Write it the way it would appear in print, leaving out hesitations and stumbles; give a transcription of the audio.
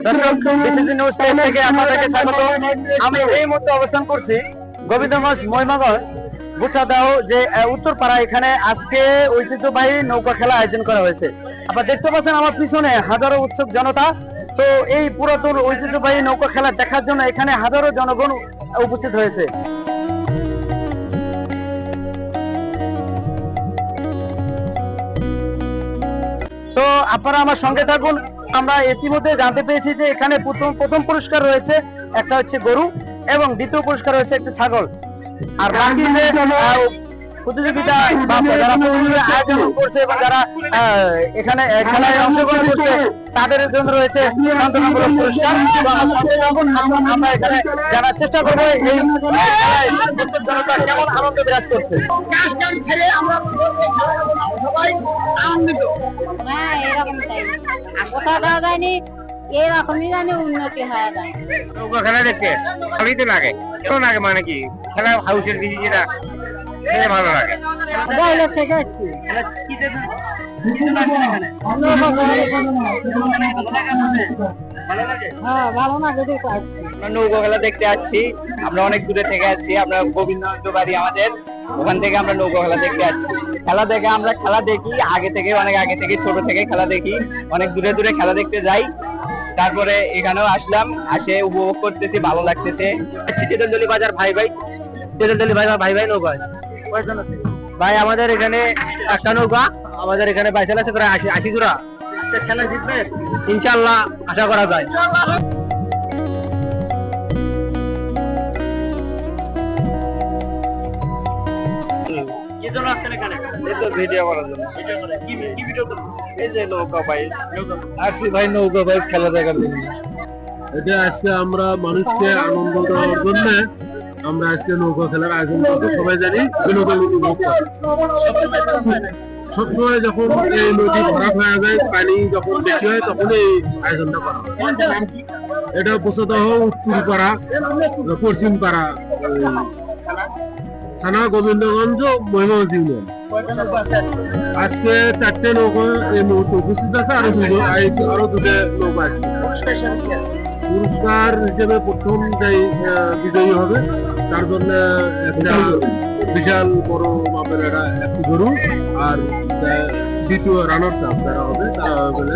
দর্শক BCC news page থেকে আপনাদেরকে স্বাগত। আমি এই মুহূর্তে অবস্থান করছি গোবিন্দগঞ্জ মহিমাগঞ্জ বুসাদাও যে উত্তরপাড়া। এখানে আজকে ঐতিহ্যবাহী নৌকা খেলা আয়োজন করা হয়েছে। আপনারা দেখতে পাচ্ছেন আমার পিছনে হাজারো উৎসুক জনতা। তো এই পুরাতন ঐতিহ্যবাহী নৌকা খেলা দেখার জন্য এখানে হাজারো জনগণ উপস্থিত হয়েছে। তো আপনারা আমার সঙ্গে থাকুন। আমরা ইতিমধ্যে জানতে পেরেছি যে এখানে প্রথম পুরস্কার রয়েছে একটা হচ্ছে গরু এবং দ্বিতীয় পুরস্কার রয়েছে একটা ছাগল। আর বাকি যে প্রতিযোগিতা বা যারা আয়োজন করছে এবং যারা এখানে খেলায় অংশগ্রহণ করছে তাদের জন্য রয়েছে সান্ত্বনামূলক পুরস্কার। আমরা এখানে জানার চেষ্টা করবো এই জনতা কেমন আনন্দ বিরাজ করছে। সবাই আনন্দিত। হ্যাঁ, এরকম চাই। কোথাও দেওয়া যায়নি, এরকমই জানি উন্নতি হয়ে যায়। নৌকা খেলা দেখতে ভালোই তো লাগে। কেমন লাগে মানে কি খেলা হাউসের দিকে যেটা ভালো লাগে। বাইরের থেকে আসছি। হ্যাঁ, ভালো লাগে দেখতে আসছি। নৌকা খেলা দেখতে আসছি। আমরা অনেক দূরে থেকে আসছি। আমরা গোবিন্দগঞ্জ বাড়ি আমাদের, ওখান থেকে আমরা নৌকা খেলা দেখতে আসছি। খেলা দেখে আমরা খেলা দেখি অনেক আগে থেকে ছোট থেকে খেলা দেখি, অনেক দূরে দূরে খেলা দেখতে যাই। তারপরে এখানেও আসলাম, আসে উপভোগ করতেছি, ভালো লাগতেছে। তেঁতুলতলী বাজার ভাই নৌকা ভাই আমাদের এখানে একটা নৌকা, আমাদের এখানে বাইসাল আছে প্রায় 80 জোড়া। খেলা জিতবে ইনশাআল্লাহ, আশা করা যায়। ভিডিও করার জন্য। এই যে নৌকা বাইস আসছি ভাই, নৌকা বাইস খেলা দেখার জন্য। এটা আজকে আমরা মানুষকে আনন্দ দেওয়ার জন্য আমরা আজকে নৌকা খেলার আয়োজন করবো। সবাই জানি বিনোদন উপভোগ করে। সবসময় যখন এই নদী খারাপ হয়ে যায়, পানি যখন বেশি হয়, তখন এই আয়োজনটা করা হয়। এটা বসতহ উত্তরপাড়া পশ্চিমপাড়া থানা গোবিন্দগঞ্জ মহিমাগঞ্জ ইউনিয়ন। আজকে 4টে নৌকা এই মুহূর্তে উপস্থিত আছে, আরো দুটো নৌকা আছে। পুরস্কার হিসেবে প্রথম যাই বিজয়ী হবে তার জন্য একটা বিশাল বড় মাপের একটা গরু, আর দ্বিতীয় রানার্স আপ যারা হবে তারা হবে